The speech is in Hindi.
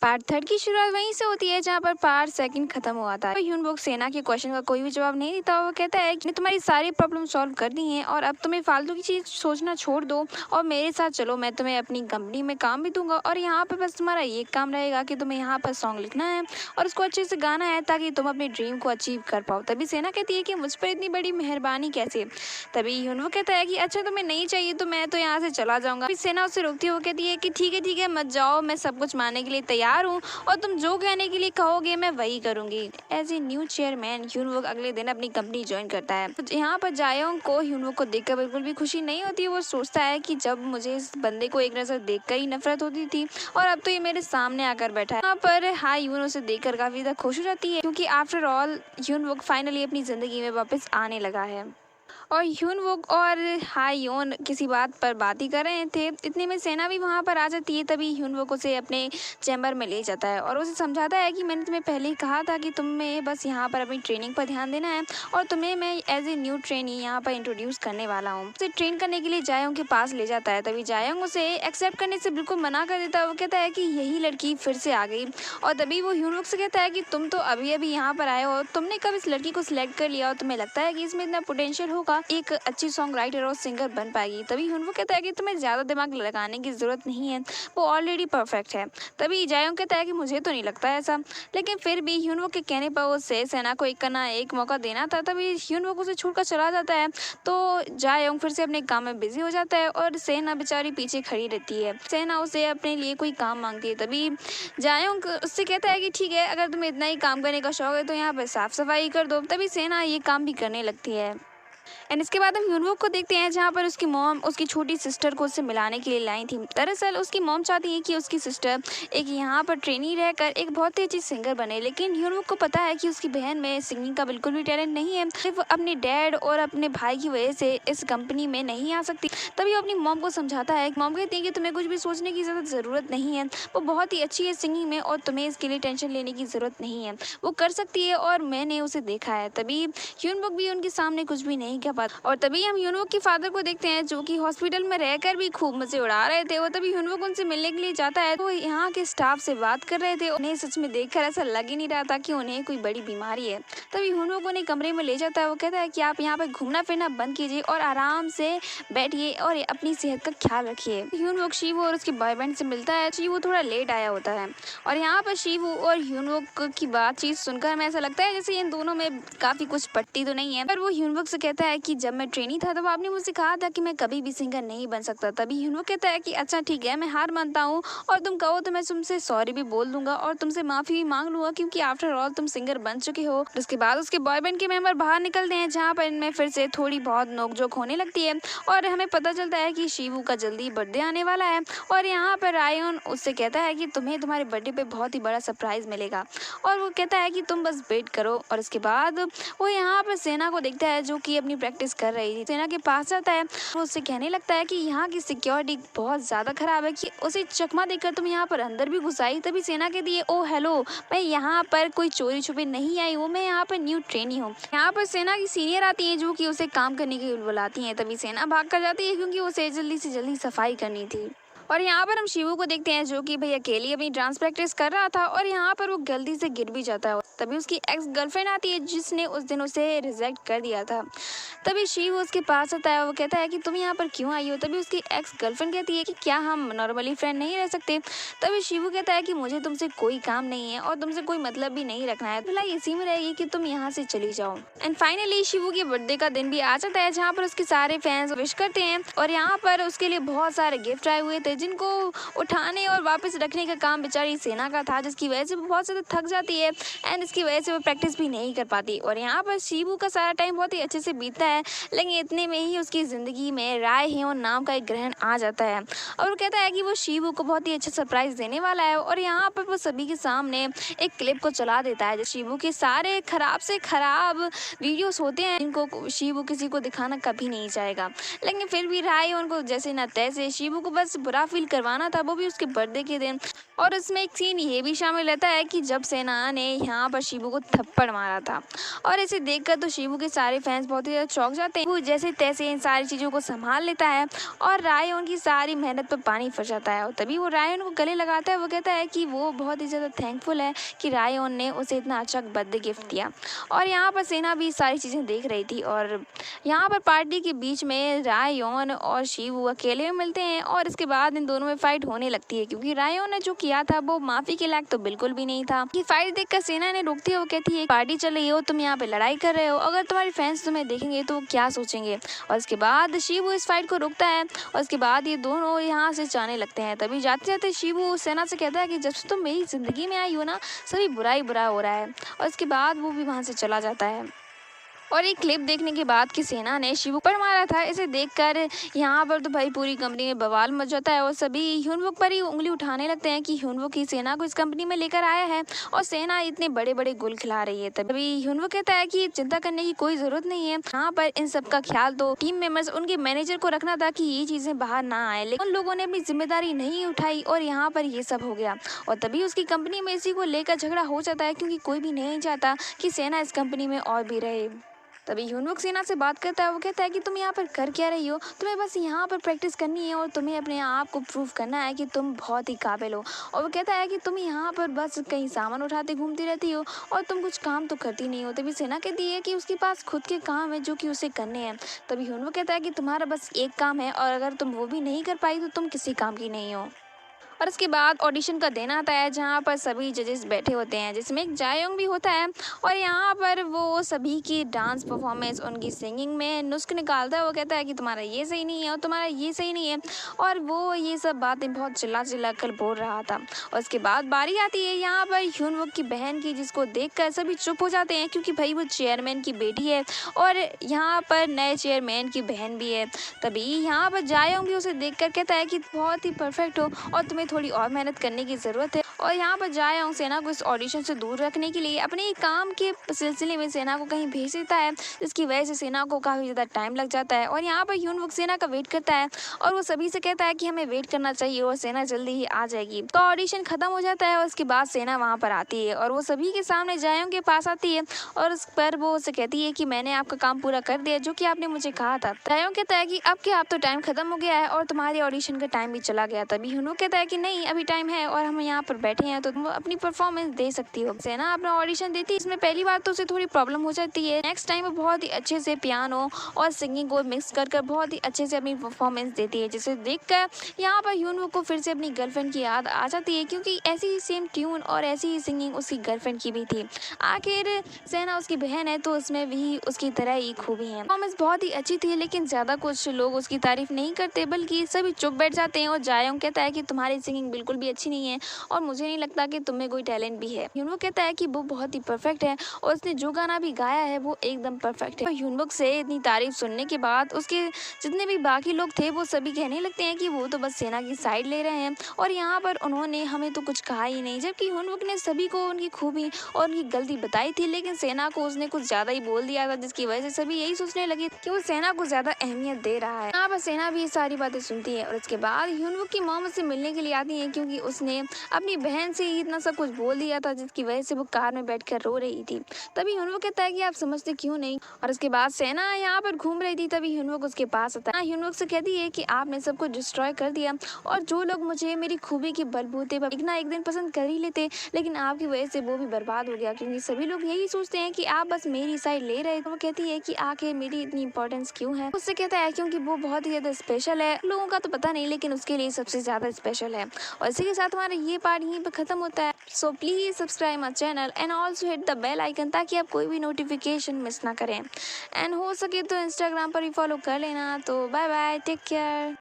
पार्ट थर्ड की शुरुआत वहीं से होती है जहाँ पर पार्ट सेकंड खत्म हुआ था। तो ह्यून वोक सेना के क्वेश्चन का कोई भी जवाब नहीं देता। वो कहता है कि तुम्हारी सारी प्रॉब्लम सॉल्व कर दी हैं और अब तुम्हें फालतू की चीज सोचना छोड़ दो और मेरे साथ चलो, मैं तुम्हें अपनी कंपनी में काम भी दूंगा और यहाँ पे बस तुम्हारा ये काम रहेगा कि तुम्हें यहाँ पर सॉन्ग लिखना है और उसको अच्छे से गाना है ताकि तुम अपने ड्रीम को अचीव कर पाओ। तभी सेना कहती है कि मुझ पर इतनी बड़ी मेहरबानी कैसे। तभी ह्यून वोक कहता है कि अच्छा तुम्हें नहीं चाहिए तो मैं तो यहाँ से चला जाऊंगा। सेना उससे रोकती है। वो कहती है कि ठीक है मत जाओ, मैं सब कुछ मानने के लिए तैयार हूँ और तुम जो कहने के लिए कहोगे मैं वही करूंगी। As a new chairman Hyun Wook अगले दिन अपनी कंपनी ज्वाइन करता है। यहाँ पर जायोंग को ह्यून वोक को देखकर बिल्कुल भी खुशी नहीं होती। वो सोचता है कि जब मुझे इस बंदे को एक नजर देखकर ही नफरत होती थी और अब तो ये मेरे सामने आकर बैठा है। यहाँ पर हाई यून उसे देखकर काफी ज्यादा खुश हो जाती है क्योंकि आफ्टर ऑल ह्यून वोक फाइनली अपनी जिंदगी में वापस आने लगा है। और ह्यून वोक और हाई योन किसी बात पर बात ही कर रहे थे। इतने में सेना भी वहाँ पर आ जाती है। तभी ह्यून वोक उसे अपने चैम्बर में ले जाता है और उसे समझाता है कि मैंने तुम्हें पहले ही कहा था कि तुम्हें बस यहाँ पर अपनी ट्रेनिंग पर ध्यान देना है और तुम्हें मैं एज ए न्यू ट्रेनी यहाँ पर इंट्रोड्यूस करने वाला हूँ। उसे ट्रेन करने के लिए जायोंग के पास ले जाता है। तभी जायोंग उसे एक्सेप्ट करने से बिल्कुल मना कर देता है। वो कहता है कि यही लड़की फिर से आ गई और तभी वो ह्यून वोक से कहता है कि तुम तो अभी अभी यहाँ पर आए हो, तुमने कब इस लड़की को सिलेक्ट कर लिया और तुम्हें लगता है कि इसमें इतना पोटेंशियल होगा, एक अच्छी सॉन्ग राइटर और सिंगर बन पाएगी। तभी ह्यून वोक कहता है कि तुम्हें ज्यादा दिमाग लगाने की जरूरत नहीं है, वो ऑलरेडी परफेक्ट है। तभी जायोंग कहता है कि मुझे तो नहीं लगता ऐसा, लेकिन फिर भी ह्यून वोक के कहने पर उसे सेना को एक मौका देना था। तभी ह्यून वोक उसे छोड़कर चला जाता है तो जायोंग फिर से अपने काम में बिजी हो जाता है और सेना बेचारी पीछे खड़ी रहती है। सेना उसे अपने लिए कोई काम मांगती है। तभी जायोंग उससे कहता है कि ठीक है, अगर तुम्हें इतना ही काम करने का शौक है तो यहाँ पर साफ सफाई कर दो। तभी सेना ये काम भी करने लगती है। एंड इसके बाद हम ह्यून वोक को देखते हैं जहाँ पर उसकी मॉम उसकी छोटी सिस्टर को उससे मिलाने के लिए लाई थी। दरअसल उसकी मॉम चाहती है कि उसकी सिस्टर एक यहाँ पर ट्रेनी रहकर एक बहुत ही अच्छी सिंगर बने, लेकिन ह्यून वोक को पता है कि उसकी बहन में सिंगिंग का बिल्कुल भी टैलेंट नहीं है, सिर्फ अपने डैड और अपने भाई की वजह से इस कंपनी में नहीं आ सकती। तभी वो अपनी मॉम को समझाता है। मॉम कहती है कि तुम्हें कुछ भी सोचने की जरूरत नहीं है, वो बहुत ही अच्छी है सिंगिंग में और तुम्हें इसके लिए टेंशन लेने की जरूरत नहीं है, वो कर सकती है और मैंने उसे देखा है। तभी ह्यून वोक भी उनके सामने कुछ भी नहीं कह पाता और तभी हम ह्यून वोक के फादर को देखते हैं जो कि हॉस्पिटल में रहकर भी खूब मजे उड़ा रहे थे। और तभी ह्यून वोक उनसे मिलने के लिए जाता है तो यहाँ के स्टाफ से बात कर रहे थे। उन्हें सच में देखकर ऐसा लग ही नहीं रहा था कि उन्हें कोई बड़ी बीमारी है। तभी ह्यून वोक उन्हें कमरे में ले जाता है। वो कहता है कि आप यहाँ पे घूमना फिरना बंद कीजिए और आराम से बैठिए और अपनी सेहत का ख्याल रखिए। ह्यून वोक शिवू और उसके बॉयफ्रेंड से मिलता है। शिवू थोड़ा लेट आया होता है और यहाँ पर शिवू और ह्यून वोक की बातचीत सुनकर हमें ऐसा लगता है जैसे इन दोनों में काफी कुछ पटती तो नहीं है। पर वो ह्यून वोक से कहता है कि जब मैं ट्रेनी था तब आपने मुझसे कहा था कि मैं कभी भी सिंगर नहीं बन सकता। तभी ह्यून वोक कहता है कि अच्छा ठीक है, मैं हार मानता हूँ और तुम कहो तो मैं तुमसे सॉरी भी बोल दूंगा और तुमसे माफी भी मांग लूंगा क्योंकि आफ्टर ऑल तुम सिंगर बन चुके हो। उसके बाद उसके बॉयबैंड के मेंबर बाहर निकलते हैं जहाँ पर इनमें फिर से थोड़ी बहुत नोकझोंक होने लगती है और हमें पता चलता है कि शिवू का जल्दी बर्थडे आने वाला है और यहाँ पर रायोन उससे कहता है कि तुम्हें तुम्हारे बर्थडे पे बहुत ही बड़ा सरप्राइज मिलेगा और वो कहता है कि तुम बस वेट करो। और इसके बाद वो यहाँ पर सेना को देखता है जो कि अपनी प्रैक्टिस कर रही थी। सेना के पास जाता है, वो उससे कहने लगता है कि यहाँ की सिक्योरिटी बहुत ज्यादा खराब है कि उसे चकमा देकर तुम यहाँ पर अंदर भी घुस आई। तभी सेना कहती है ओ हेलो, मैं यहाँ पर कोई चोरी छुपे नहीं आई हूँ, मैं यहाँ पर न्यू ट्रेनी हूँ। यहाँ पर सेना की सीनियर आती है जो कि उसे काम करने के लिए बुलाती है। तभी सेना भाग कर जाती है क्योंकि उसे जल्दी से जल्दी सफाई करनी थी। और यहाँ पर हम शिवू को देखते हैं जो कि भाई अकेली अपनी डांस प्रैक्टिस कर रहा था और यहाँ पर वो गलती से गिर भी जाता है। तभी उसकी एक्स गर्लफ्रेंड आती है जिसने उस दिन उसे रिजेक्ट कर दिया था। तभी शिवू उसके पास आता है। वो कहता है कि तुम यहाँ पर क्यों आई हो। तभी उसकी एक्स गर्लफ्रेंड कहती है कि क्या हम नॉर्मली फ्रेंड नहीं रह सकते। तभी शिवू कहता है कि मुझे तुमसे कोई काम नहीं है और तुमसे कोई मतलब भी नहीं रखना है, भलाई इसी में रहेगी कि तुम यहाँ से चली जाओ। एंड फाइनली शिवू के बर्थडे का दिन भी आ जाता है जहाँ पर उसके सारे फैंस विश करते हैं और यहाँ पर उसके लिए बहुत सारे गिफ्ट आए हुए थे जिनको उठाने और वापस रखने का काम बेचारी सेना का था, जिसकी वजह से वो बहुत ज्यादा थक जाती है एंड इसकी वजह से वो प्रैक्टिस भी नहीं कर पाती। और यहाँ पर शिवू का सारा टाइम बहुत ही अच्छे से बीतता है, लेकिन इतने में ही उसकी जिंदगी में राय हेयोन नाम का एक ग्रहण आ जाता है और वो कहता है कि वो शिवू को बहुत ही अच्छा सरप्राइज देने वाला है। और यहाँ पर वो सभी के सामने एक क्लिप को चला देता है। शिवू के सारे खराब से खराब वीडियोस होते हैं जिनको शिवू किसी को दिखाना कभी नहीं चाहेगा, लेकिन फिर भी राय उनको जैसे न तैसे शिवू को बस बुरा फील करवाना था, वो भी उसके बर्थडे के दिन। और इसमें एक सीन ये भी शामिल रहता है कि जब सेना ने यहाँ पर पर शिबू को थप्पड़ मारा था। और इसे देखकर तो शिबू के सारे फैंस बहुत ही ज़्यादा चौंक जाते हैं। वो जैसे तैसे इन सारी चीज़ों को संभाल लेता है और रायन की सारी मेहनत पर पानी फिर जाता है। और तभी वो रायन को गले लगाता है। वो कहता है कि वो बहुत ही ज़्यादा थैंकफुल है कि रायन ने उसे इतना अच्छा बर्थडे गिफ्ट दिया। और यहाँ पर सेना भी सारी चीज़ें देख रही थी और यहाँ पर पार्टी के बीच में रायन और शिवू अकेले में मिलते हैं और इसके बाद इन दोनों में फाइट होने लगती है, क्योंकि रायन ने जो किया था वो माफी के लायक तो बिल्कुल भी नहीं था। ये फाइट देखकर सेना ने रोकती है। वो कहती है पार्टी चल रही हो, तुम यहाँ पे लड़ाई कर रहे हो, अगर तुम्हारे फैंस तुम्हें देखेंगे तो वो क्या सोचेंगे। और इसके बाद शिवू इस फाइट को रोकता है और इसके बाद ये दोनों यहाँ से जाने लगते हैं। तभी जाते जाते शिवू सेना से कहता है कि जब से तुम मेरी जिंदगी में आई हो ना, सभी बुरा ही बुरा हो रहा है। और इसके बाद वो भी वहाँ से चला जाता है। और एक क्लिप देखने के बाद कि सेना ने शिवू पर मारा था, इसे देखकर यहाँ पर तो भाई पूरी कंपनी में बवाल मच जाता है और सभी ह्यूनवुक पर ही उंगली उठाने लगते हैं कि ह्यूनवुक ही सेना को इस कंपनी में लेकर आया है और सेना इतने बड़े बड़े गुल खिला रही है। तभी ह्यूनवुक कहता है कि चिंता करने की कोई जरूरत नहीं है, यहाँ पर इन सब का ख्याल तो टीम मेंबर्स उनके मैनेजर को रखना था कि ये चीजें बाहर ना आए, लेकिन उन लोगों ने अपनी जिम्मेदारी नहीं उठाई और यहाँ पर ये सब हो गया। और तभी उसकी कंपनी में इसी को लेकर झगड़ा हो जाता है, क्योंकि कोई भी नहीं चाहता कि सेना इस कंपनी में और भी रहे। तभी ह्यूनवुक सेना से बात करता है। वो कहता है कि तुम यहाँ पर कर क्या रही हो, तुम्हें बस यहाँ पर प्रैक्टिस करनी है और तुम्हें अपने आप को प्रूव करना है कि तुम बहुत ही काबिल हो। और वो कहता है कि तुम यहाँ पर बस कहीं सामान उठाते घूमती रहती हो और तुम कुछ काम तो करती नहीं हो। तभी सेना कहती है कि उसके पास खुद के काम है जो कि उसे करने हैं। तभी ह्यूनवुक कहता है कि तुम्हारा बस एक काम है और अगर तुम वो भी नहीं कर पाई तो तुम किसी काम की नहीं हो। और इसके बाद ऑडिशन का दिन आता है, जहाँ पर सभी जजेस बैठे होते हैं, जिसमें एक जायोंग भी होता है। और यहाँ पर वो सभी की डांस परफॉर्मेंस, उनकी सिंगिंग में नुस्ख निकालता है। वो कहता है कि तुम्हारा ये सही नहीं है और तुम्हारा ये सही नहीं है, और वो ये सब बातें बहुत चिल्ला चिल्ला कर बोल रहा था। और इसके बाद बारी आती है यहाँ पर ह्यूनवुक की बहन की, जिसको देखकर सभी चुप हो जाते हैं, क्योंकि भाई वो चेयरमैन की बेटी है और यहाँ पर नए चेयरमैन की बहन भी है। तभी यहाँ पर जायोंग भी उसे देखकर कहता है कि बहुत ही परफेक्ट हो और तुम्हें थोड़ी और मेहनत करने की ज़रूरत है। और यहाँ पर जायोंग सेना को इस ऑडिशन से दूर रखने के लिए अपने काम के सिलसिले में सेना को कहीं भेज देता है, जिसकी वजह से सेना को काफ़ी ज़्यादा टाइम लग जाता है। और यहाँ पर ह्यूनवुक सेना का वेट करता है और वो सभी से कहता है कि हमें वेट करना चाहिए और सेना जल्दी ही आ जाएगी। तो ऑडिशन खत्म हो जाता है और उसके बाद सेना वहाँ पर आती है और वो सभी के सामने जायोंग के पास आती है और उस पर वो उसे कहती है कि मैंने आपका काम पूरा कर दिया जो कि आपने मुझे कहा था। जायोंग कहता है कि अब तो टाइम खत्म हो गया है और तुम्हारी ऑडिशन का टाइम भी चला गया। तभी ह्यूनवुक कहता है कि नहीं, अभी टाइम है और हम यहाँ पर बैठे हैं तो तुम अपनी परफॉर्मेंस दे सकती हो। सेना अपना ऑडिशन देती है। इसमें पहली बार तो उसे थोड़ी प्रॉब्लम हो जाती है। नेक्स्ट टाइम वो बहुत ही अच्छे से पियानो और सिंगिंग को मिक्स कर बहुत ही अच्छे से अपनी परफॉर्मेंस देती है, जिसे देखकर यहाँ पर ह्यूनवुक को फिर से अपनी गर्लफ्रेंड की याद आ जाती है, क्योंकि ऐसी ही सेम ट्यून और ऐसी ही सिंगिंग उसकी गर्लफ्रेंड की भी थी। आखिर सेना उसकी बहन है तो उसमें भी उसकी तरह ही खूबी है। परफॉर्मेंस बहुत ही अच्छी थी, लेकिन ज्यादा कुछ लोग उसकी तारीफ नहीं करते, बल्कि सभी चुप बैठ जाते हैं। और जायोंग कहता है कि तुम्हारी सिंगिंग बिल्कुल भी अच्छी नहीं है और मुझे नहीं लगता कि तुम्हें कोई टैलेंट भी है। ह्यूनवुक कहता है कि वो बहुत ही परफेक्ट है और उसने जो गाना भी गाया है वो एकदम परफेक्ट है। ह्यूनवुक से इतनी तारीफ सुनने के बाद उसके जितने भी बाकी लोग थे वो सभी कहने लगते हैं कि वो तो बस सेना की साइड ले रहे हैं और यहाँ पर उन्होंने हमें तो कुछ कहा ही नहीं, जबकि ह्यूनवुक ने सभी को उनकी खूबी और उनकी गलती बताई थी, लेकिन सेना को उसने कुछ ज्यादा ही बोल दिया था, जिसकी वजह से सभी यही सोचने लगे कि वो सेना को ज्यादा अहमियत दे रहा है। यहाँ पर सेना भी ये सारी बातें सुनती है और इसके बाद ह्यूनवुक की मॉम उससे मिलने के लिए आती है, क्योंकि उसने अपनी बहन से ही इतना सब कुछ बोल दिया था, जिसकी वजह से वो कार में बैठकर रो रही थी। तभी ह्यूनवुक कहता है कि आप समझते क्यों नहीं। और इसके बाद सेना यहाँ पर घूम रही थी, तभी ह्यूनवुक उसके पास आता है। ह्यूनवुक से कहती है कि आपने सब कुछ डिस्ट्रॉय कर दिया और जो लोग मुझे मेरी खूबी के बलबूते पर एक दिन पसंद कर ही लेते, लेकिन आपकी वजह से वो भी बर्बाद हो गया, क्योंकि सभी लोग यही सोचते हैं कि आप बस मेरी साइड ले रहे। तो वो कहती है कि आखिर मेरी इतनी इंपॉर्टेंस क्यों है। उससे कहता है क्योंकि वो बहुत ही ज्यादा स्पेशल है, लोगों का तो पता नहीं लेकिन उसके लिए सबसे ज्यादा स्पेशल है। और इसी के साथ हमारा ये पार्ट यहीं पर खत्म होता है। So please subscribe my channel and also hit the bell icon, ताकि आप कोई भी नोटिफिकेशन मिस ना करें। एंड हो सके तो इंस्टाग्राम पर भी फॉलो कर लेना। तो बाय बाय, टेक केयर।